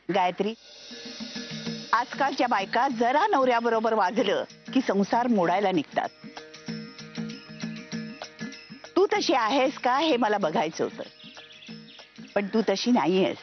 गायत्री, आजकालच्या बायका जरा नवऱ्याबरोबर वाजलं की संसार मोडायला निघतात. तू तशी आहेस का हे मला बघायचं होतं, पण तू तशी नाहीयेस.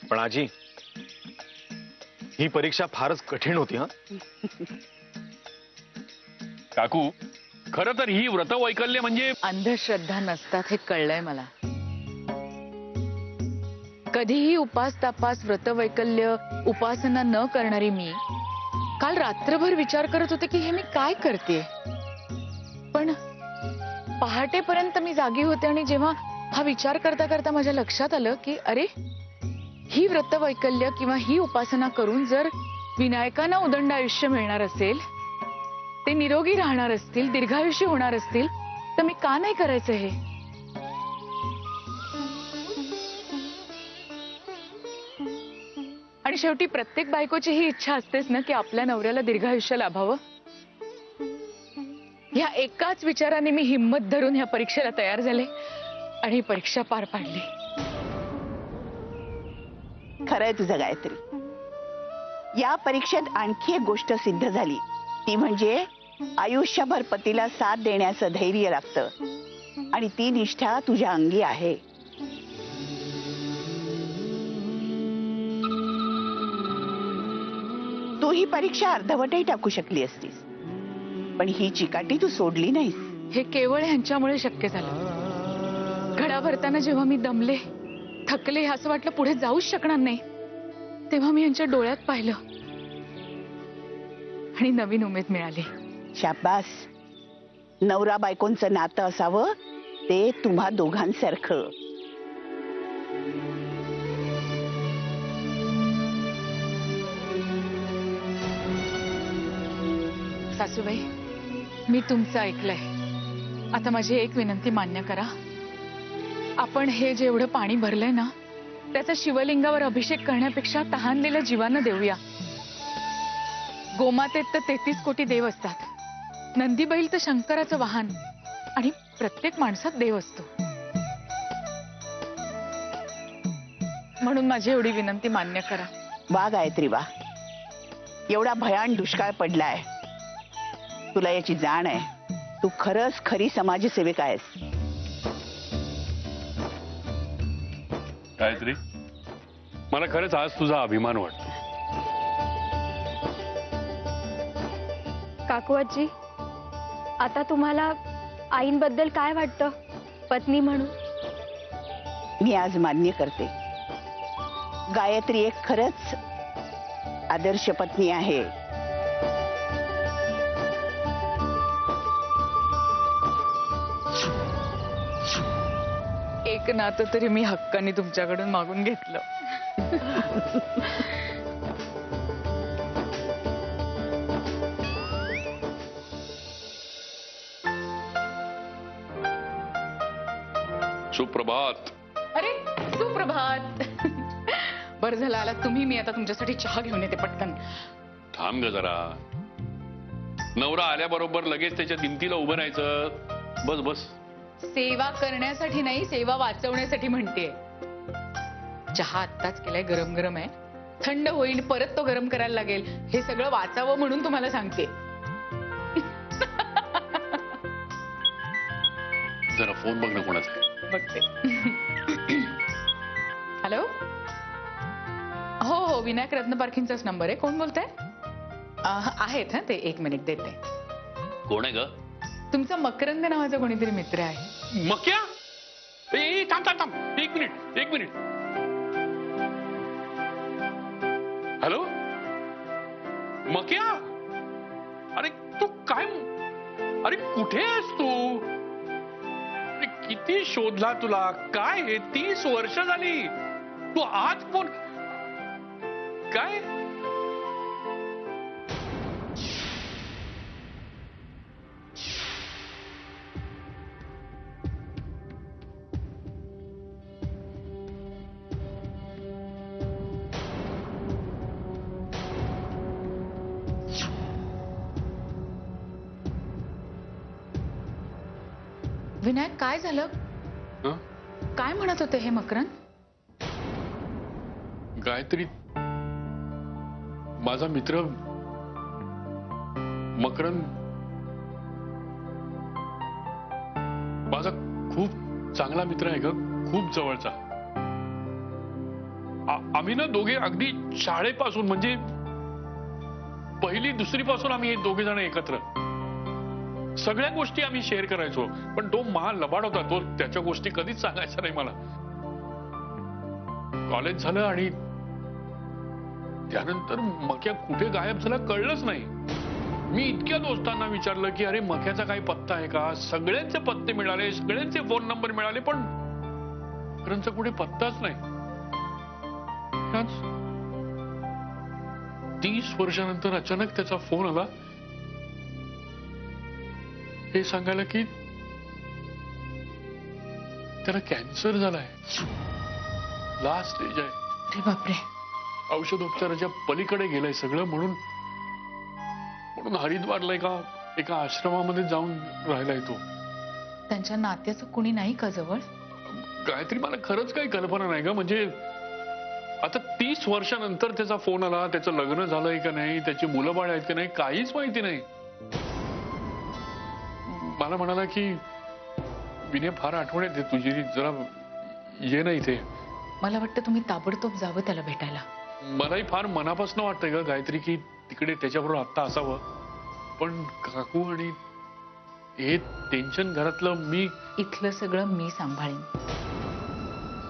पण आजी, ही परीक्षा फारच कठीण होती. हा काकू, खरं तर ही व्रतवैकल्य म्हणजे अंधश्रद्धा नसतात हे कळलंय मला. कधीही उपास तापास व्रतवैकल्य उपासना न करणारी मी काल रात्रभर विचार करत होते की हे मी काय करते. पण पहाटेपर्यंत मी जागी होते आणि जेव्हा हा विचार करता करता माझ्या लक्षात आलं की अरे, ही व्रतवैकल्य किंवा ही उपासना करून जर विनायकांना उदंड आयुष्य मिळणार असेल, ते निरोगी राहणार असतील, दीर्घायुष्य होणार असतील, तर मी का नाही करायचं हे. आणि शेवटी प्रत्येक बायकोची ही इच्छा असतेच ना की आपल्या नवऱ्याला दीर्घायुष्य लाभावं. ह्या एकाच विचाराने मी हिम्मत धरून ह्या परीक्षेला तयार झाले आणि ही परीक्षा पार पाडली. खरंय तुझं गायत्री. या परीक्षेत आणखी एक गोष्ट सिद्ध झाली, ती म्हणजे आयुष्यभर पतीला साथ देण्याचं धैर्य लागतं आणि ती निष्ठा तुझ्या अंगी आहे. तू ही परीक्षा अर्धवटही टाकू शकली असतीस, पण ही चिकाटी तू सोडली नाहीस. हे केवळ ह्यांच्यामुळे शक्य झालं. घडा भरताना जेव्हा मी दमले, थकले, असं वाटलं पुढे जाऊच शकणार नाही, तेव्हा मी यांच्या डोळ्यात पाहिलं आणि नवीन उमेद मिळाली. शाबास. नवरा बायकोंचं नातं असावं ते तुम्हा दोघांसारखं. सासूबाई, मी तुमचं ऐकलंय. आता माझी एक विनंती मान्य करा. आपण हे जेवढं पाणी भरलंय ना, त्याचा शिवलिंगावर अभिषेक करण्यापेक्षा तहानलेल्या जीवांना देऊया. गोमातेत तर 33 कोटी देव असतात, नंदी बैल तर शंकराचं वाहन, आणि प्रत्येक माणसात देव असतो. म्हणून माझी एवढी विनंती मान्य करा. वा गायत्री वा. एवढा भयान दुष्काळ पडलाय, तुला याची जाण आहे. तू खरंच खरी समाजसेविका आहेस. गायत्री, मला खरंच आज तुझा अभिमान वाटतो. काकू आजी, आता तुम्हाला आईंबद्दल काय वाटतं पत्नी म्हणून? मी आज मान्य करते, गायत्री एक खरंच आदर्श पत्नी आहे. एक नातं तरी मी हक्काने तुमच्याकडून मागून घेतलं. सुप्रभात. अरे सुप्रभात. बरं झालं आला तुम्ही. मी आता तुमच्यासाठी चहा घेऊन येते पटकन. थांब ग जरा. नवरा आल्याबरोबर लगेच त्याच्या दिमतीला उभं राहायचं. बस बस. सेवा करण्यासाठी नाही, सेवा वाचवण्यासाठी म्हणते. चहा आत्ताच केलाय, गरम गरम आहे. थंड होईल, परत तो गरम करायला लागेल. हे सगळं वाचावं म्हणून तुम्हाला सांगते. जरा फोन बघ ना कोणाचा. बघते. हॅलो. हो हो, विनायक रत्न पार्किंगचाच नंबर आहे. कोण बोलताय? आहेत. ते 1 मिनिट देते. कोण आहे ग? तुमचा मकरंद नावाचा कोणीतरी मित्र आहे. मक्या. ए थांब थांब थांब, 1 मिनिट 1 मिनिट. हॅलो मक्या. अरे तू काय, अरे कुठे आहेस तू? अरे किती शोधला तुला. काय हे 30 वर्ष झाली. तू आज फोन काय? विनायक काय झालं? हं? काय म्हणत होते हे मकरंद? गायत्री, माझा मित्र मकरंद माझा खूप चांगला मित्र आहे ग, खूप जवळचा. आम्ही ना दोघे अगदी शाळेपासून, म्हणजे पहिली दुसरी पासून आम्ही हे दोघे जण एकत्र. सगळ्या गोष्टी आम्ही शेअर करायचो. पण तो महा लबाड होता. तो त्याच्या गोष्टी कधीच सांगायचा नाही मला. कॉलेज झालं आणि त्यानंतर मक्या कुठे गायब झाला कळलंच नाही. मी इतक्या दोस्तांना विचारलं की अरे मक्याचा काही पत्ता आहे का. सगळ्यांचे पत्ते मिळाले, सगळ्यांचे फोन नंबर मिळाले, पण मकरंदचा कुठे पत्ताच नाही. 30 वर्षानंतर अचानक त्याचा फोन आला हे सांगायला की त्याला कॅन्सर झालाय. लास्ट स्टेज आहे. अरे बापरे. औषधोपचाराच्या पलीकडे गेलंय सगळं. म्हणून हरिद्वारला एका आश्रमामध्ये जाऊन राहिलाय तो. त्यांच्या नात्याचं कुणी नाही का जवळ? गायत्री, मला खरंच काही कल्पना नाही ग. म्हणजे आता 30 वर्षानंतर त्याचा फोन आला. त्याचं लग्न झालंय का नाही, त्याची मुलं बाळ आहेत का नाही, काहीच माहिती नाही. मला म्हणाला की विनय, फार आठवण येते तुझी, जरा ये ना इथे. मला वाटतं तुम्ही ताबडतोब जावं त्याला भेटायला. मलाही फार मनापासून वाटतंय ग गायत्री की तिकडे त्याच्याबरोबर आत्ता असावं. पण काकू आणि हे टेन्शन घरातलं, मी इथलं सगळं मी सांभाळीन.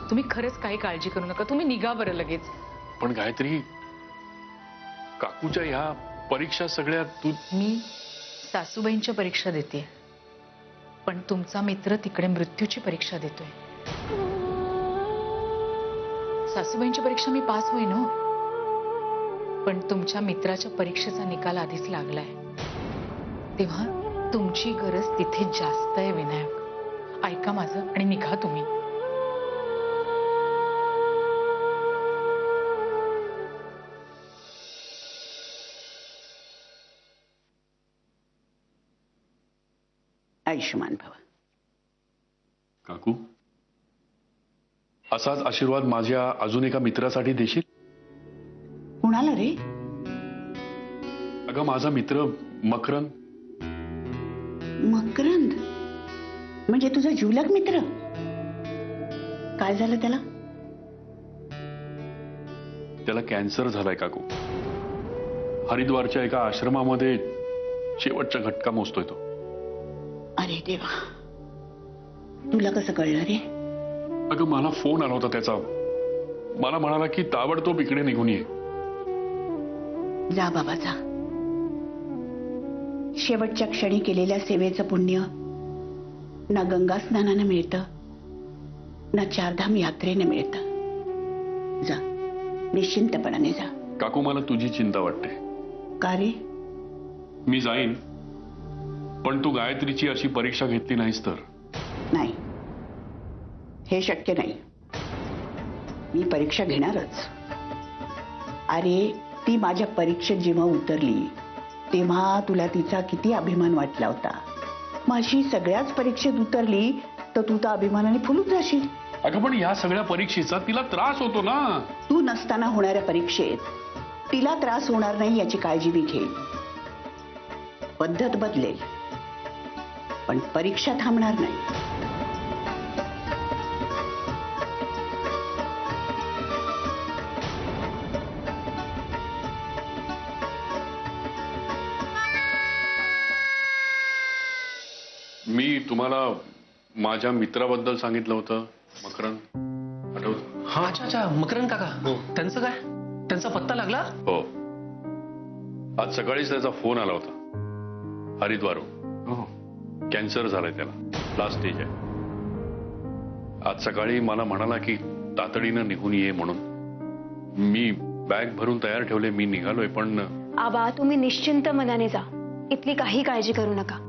तुम्ही खरंच काही काळजी करू नका. तुम्ही निघा बरं लगेच. पण गायत्री, काकूच्या ह्या परीक्षा सगळ्या मी सासूबाईंच्या परीक्षा देते, पण तुमचा मित्र तिकडे मृत्यूची परीक्षा देतोय. सासूबाईंची परीक्षा मी पास होईन हो, पण तुमच्या मित्राच्या परीक्षेचा निकाल आधीच लागलाय. तेव्हा तुमची गरज तिथे जास्त आहे विनायक. ऐका माझं आणि निघा तुम्ही. आयुष्यमान भव. काकू, असाच आशीर्वाद माझ्या अजून एका मित्रासाठी देशील? कुणाला रे? अगं, माझा मित्र मकरंद. मकरंद म्हणजे तुझा जिवलग मित्र? काय झालं त्याला? त्याला कॅन्सर झालाय काकू. हरिद्वारच्या एका आश्रमामध्ये शेवटचा घटका मोजतोय तो. अरे देवा, तुला कसं कळलं रे? अगं, मला फोन आला होता त्याचा. मला म्हणाला की ताबडतोब इकडे निघून ये. जा बाबा जा. शेवटच्या क्षणी केलेल्या सेवेचं पुण्य ना गंगा स्नानानं मिळतं, ना चारधाम यात्रेने मिळतं. जा, निश्चिंतपणाने जा. काकू, मला तुझी चिंता वाटते. का रे? मी जाईन, पण तू गायत्रीची अशी परीक्षा घेतली नाहीस तर? नाही, हे शक्य नाही. मी परीक्षा घेणारच. अरे, ती माझ्या परीक्षेत जेव्हा उतरली तेव्हा तुला तिचा किती अभिमान वाटला होता. माझी सगळ्याच परीक्षेत उतरली तर तू तर अभिमानाने फुलून जाशील. अगं, पण या सगळ्या परीक्षेचा तिला त्रास होतो ना. तू नसताना होणाऱ्या परीक्षेत तिला त्रास होणार नाही याची काळजी मी घेईन. पद्धत बदलेल, पण परीक्षा थांबणार नाही. मी तुम्हाला माझ्या मित्राबद्दल सांगितलं होतं, मकरंद, आठवतं? हा, अच्छा अच्छा, मकरंद काका. त्यांचं काय? त्यांचा पत्ता लागला? हो, आज सकाळीच त्याचा फोन आला होता हरिद्वारहून. कॅन्सर झालाय त्याला, लास्ट स्टेज आहे. आज सकाळी मला म्हणाला की तातडीनं निघून ये म्हणून. मी बॅग भरून तयार ठेवले, मी निघालोय. पण आबा, तुम्ही निश्चिंत मनाने जा. इथली काही काळजी करू नका.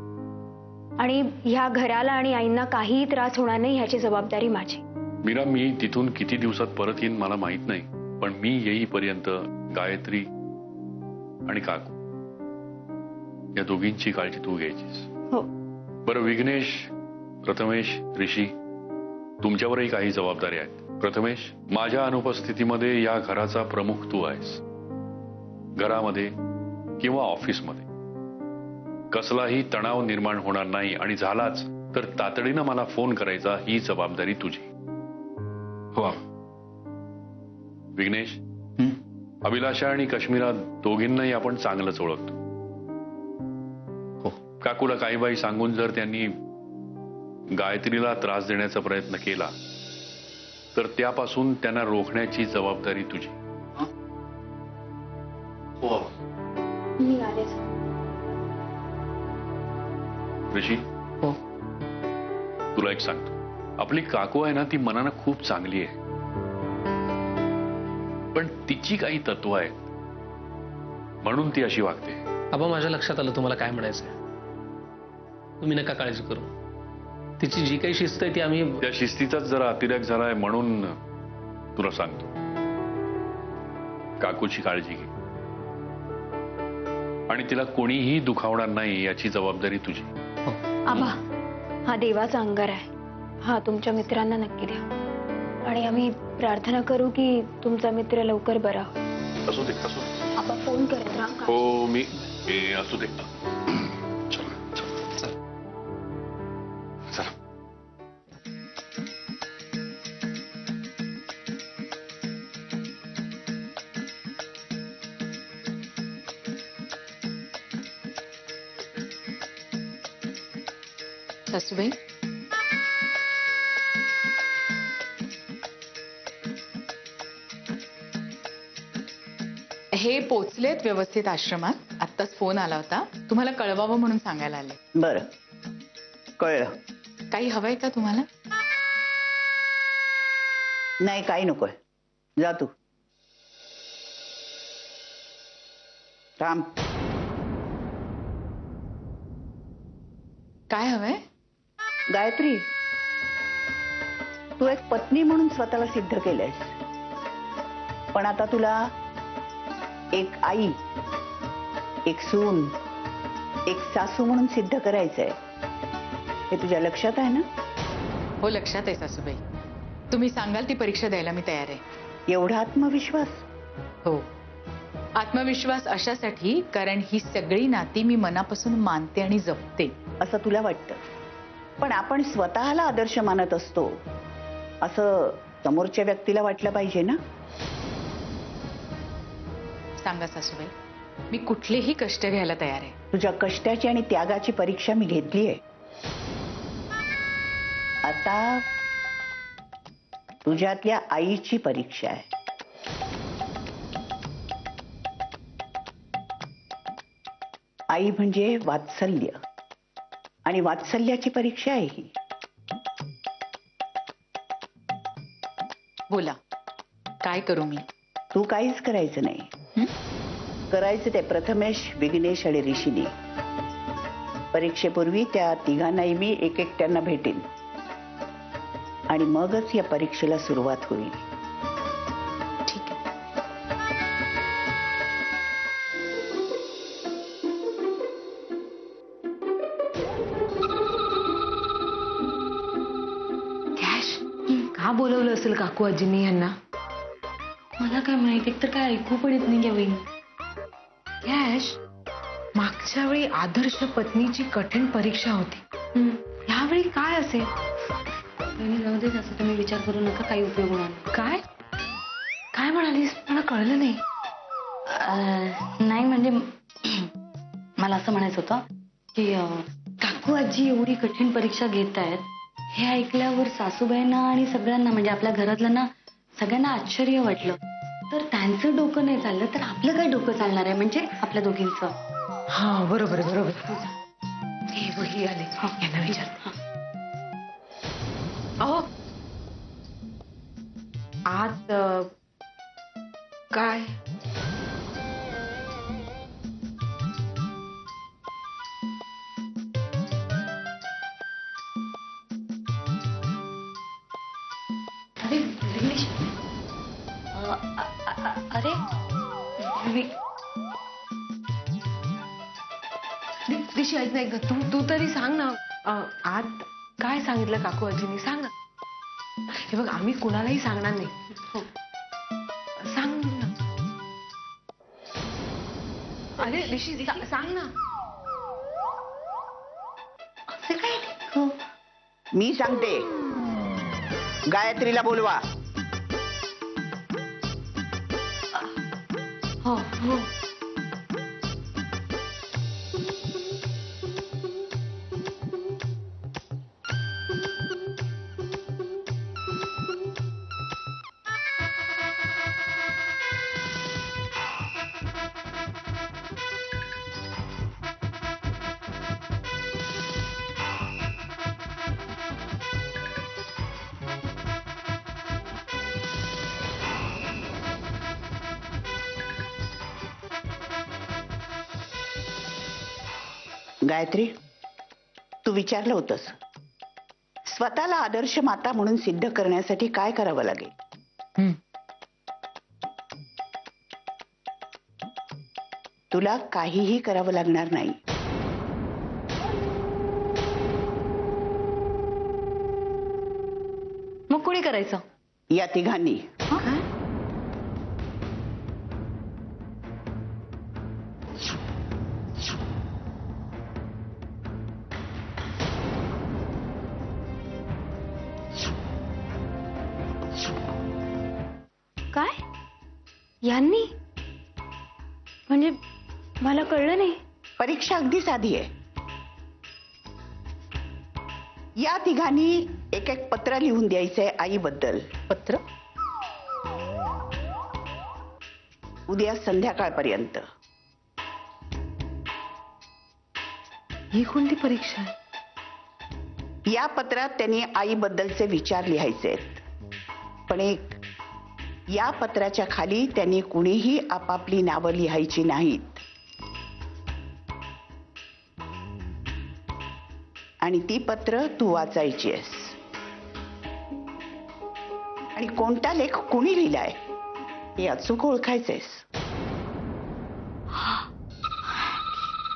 आणि ह्या घराला आणि आईंना काहीही त्रास होणार नाही ह्याची जबाबदारी माझी. मीरा, मी तिथून किती दिवसात परत येईन मला माहित नाही, पण मी येईपर्यंत गायत्री आणि काकू या दोघींची काळजी तू घ्यायचीस. हो. बरं, विघ्नेश, प्रथमेश, ऋषी तुमच्यावरही काही जबाबदारी आहेत. प्रथमेश, माझ्या अनुपस्थितीमध्ये या घराचा प्रमुख तू आहेस. घरामध्ये किंवा ऑफिसमध्ये कसलाही तणाव निर्माण होणार नाही, आणि झालाच तर तातडीनं मला फोन करायचा, ही जबाबदारी तुझी. हो. विघ्नेश, अभिलाषा आणि काश्मीरा दोघींनाही आपण चांगलंच ओळखतो. हो. काकूला काही बाई सांगून जर त्यांनी गायत्रीला त्रास देण्याचा प्रयत्न केला तर त्यापासून त्यांना रोखण्याची जबाबदारी तुझी. हो. मी आलेच. ऋषी, हो. तुला एक सांगतो, आपली काकू आहे ना, ती मनानं खूप चांगली आहे, पण तिची काही तत्व आहेत म्हणून ती अशी वागते. आबा, माझ्या लक्षात आलं तुम्हाला काय म्हणायचंय. तुम्ही नका काळजी करू. तिची जी काही शिस्त आहे ती आम्ही. त्या शिस्तीचाच जरा अतिरेक झालाय म्हणून तुला सांगतो, काकूची काळजी घे आणि तिला कोणीही दुखावणार नाही याची जबाबदारी तुझी. आबा, हा देवाचा अंगार आहे. हा तुमच्या मित्रांना नक्की द्या आणि आम्ही प्रार्थना करू की तुमचा मित्र लवकर बरा हो. असू दे, असू दे. आबा फोन करत राहा. हो, मी असू दे. चला चला चल. चला. सासूबाई, हे पोचलेत व्यवस्थित आश्रमात. आत्ताच फोन आला होता, तुम्हाला कळवावं म्हणून सांगायला आले. बरं, कळलं. काही हवंय का तुम्हाला? नाही, काही नकोय. जा तू. थांब. काय हवंय? गायत्री, तू एक पत्नी म्हणून स्वतःला सिद्ध केलंयस, पण आता तुला एक आई, एक सून, एक सासू म्हणून सिद्ध करायचंय. हे तुझ्या लक्षात आहे ना? हो, लक्षात आहे सासूबाई. तुम्ही सांगाल ती परीक्षा द्यायला मी तयार आहे. एवढा आत्मविश्वास? हो, आत्मविश्वास अशासाठी कारण ही सगळी नाती मी मनापासून मानते आणि जपते. असं तुला वाटतं, पण आपण स्वतःला आदर्श मानत असतो असं समोरच्या व्यक्तीला वाटलं पाहिजे ना? सांगा सासूबाई, मी कुठलेही कष्ट घ्यायला तयार आहे. तुझ्या कष्टाची आणि त्यागाची परीक्षा मी घेतली आहे. आता तुझ्यातल्या आईची परीक्षा आहे. आई म्हणजे वात्सल्य, आणि वात्सल्याची परीक्षा आहे ही. बोला, काय करू मी? तू काहीच करायचं नाही. करायचं ते प्रथमेश, विघ्नेश आणि ऋषीने. परीक्षेपूर्वी त्या तिघांनाही मी एक एकट्यांना भेटेन आणि मगच या परीक्षेला सुरुवात होईल. ठीक आहे. कॅश का बोलवलं असेल काकू आजींनी यांना? मला काय माहित, एकतर काय ऐकू पण येत नाही. यावेळी कॅश, मागच्या वेळी आदर्श पत्नीची कठीण परीक्षा होती. यावेळी काय असेल? जाऊ देच, असं तुम्ही विचार करू नका, काही उपयोग होणार नाही. काय काय म्हणालीस? मला कळलं नाही. नाही म्हणजे मला असं म्हणायचं होतं की काकू आजी एवढी कठीण परीक्षा घेत आहेत हे ऐकल्यावर सासूबाईंना आणि सगळ्यांना, म्हणजे आपल्या घरातल्यांना सगळ्यांना आश्चर्य वाटलं. तर त्यांचं डोकं नाही चाललं तर आपलं काय डोकं चालणार आहे, म्हणजे आपल्या दोघींचं. हा बरोबर बरोबर. हे वही आले, यांना विचारते. अहो, आत काय? अरे विघ्नेश, अरे ऋषी, ऐक ना, तू तरी सांग ना, आत काय सांगितलं काकू आजीने? सांग ना. हे बघ आम्ही कुणालाही सांगणार नाही. सांग ना. अरे ऋषी सांग ना. असं काय नाही. मी सांगते, गायत्रीला बोलवा. हो हो. गायत्री, तू विचारलं होतंस स्वतःला आदर्श माता म्हणून सिद्ध करण्यासाठी काय करावं लागेल. हं. तुला काहीही करावं लागणार नाही. मग कोणी करायचं? या तिघांनी. काय? यांनी? म्हणजे मला कळलं नाही. परीक्षा अगदी साधी आहे. या तिघांनी एक एक पत्र लिहून द्यायचंय आईबद्दल. पत्र? उद्या संध्याकाळपर्यंत. ही कोणती परीक्षा आहे? या पत्रात त्यांनी आईबद्दलचे विचार लिहायचे आहेत. पण एक, या पत्राच्या खाली त्यांनी कुणीही आपापली नावं लिहायची नाहीत. आणि ती पत्र तू वाचायची आहेस. आणि कोणता लेख कुणी लिहिलाय हे अचूक ओळखायचंयस.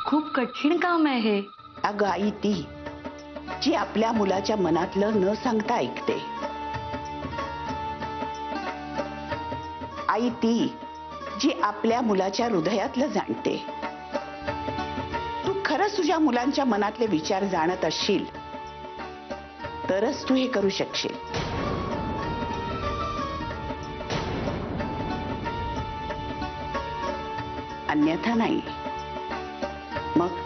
खूप कठीण काम आहे हे. अगं आई ती जी आपल्या मुलाच्या मनातलं न सांगता ऐकते. आई ती जी आपल्या मुलाच्या हृदयातलं जाणते. तू खरंच तुझ्या मुलांच्या मनातले विचार जाणत असशील तरच तू हे करू शकशील. अन्यथा नाही. मग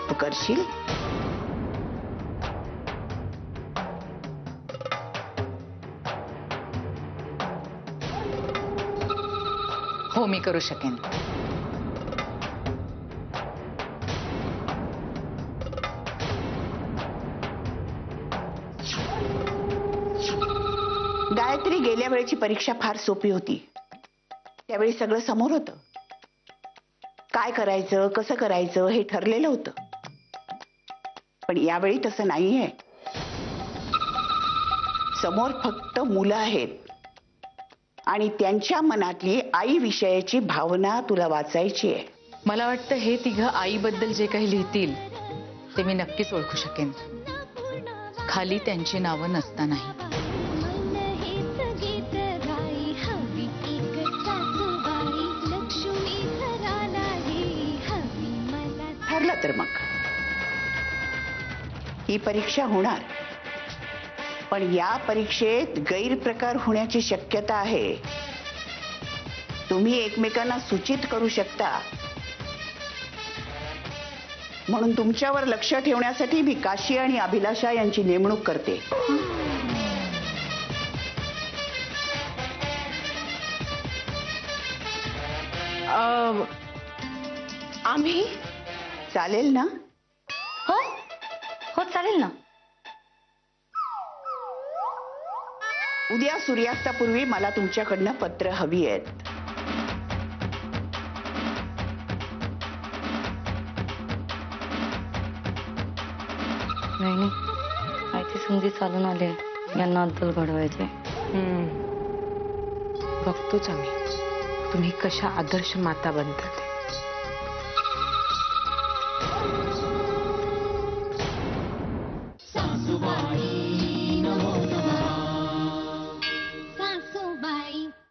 तू करशील? हो, मी करू शकेन. गायत्री, गेल्या वेळेची परीक्षा फार सोपी होती. त्यावेळी सगळं समोर होतं. काय करायचं, कसं करायचं हे ठरलेलं होतं. पण यावेळी तसं नाहीये. समोर फक्त मुलं आहेत आणि त्यांच्या मनातली आई विषयाची भावना तुला वाचायची आहे. मला वाटतं हे तिघं आईबद्दल जे काही लिहितील ते मी नक्कीच ओळखू शकेन, खाली त्यांची नावं नसतानाही. ठरलं तर मग ही परीक्षा होणार. पण या परीक्षेत गैरप्रकार होण्याची शक्यता आहे. तुम्ही एकमेकांना सूचित करू शकता. म्हणून तुमच्यावर लक्ष ठेवण्यासाठी मी काशी आणि अभिलाषा यांची नेमणूक करते. आम्ही? चालेल ना? हो हो, चालेल ना. उद्या सूर्यास्तापूर्वी मला तुमच्याकडनं पत्र हवी आहेत. नाही आयची संधी चालून आली. यांना अद्दल घडवायचे. बघतोच आम्ही तुम्ही कशा आदर्श माता बनतात.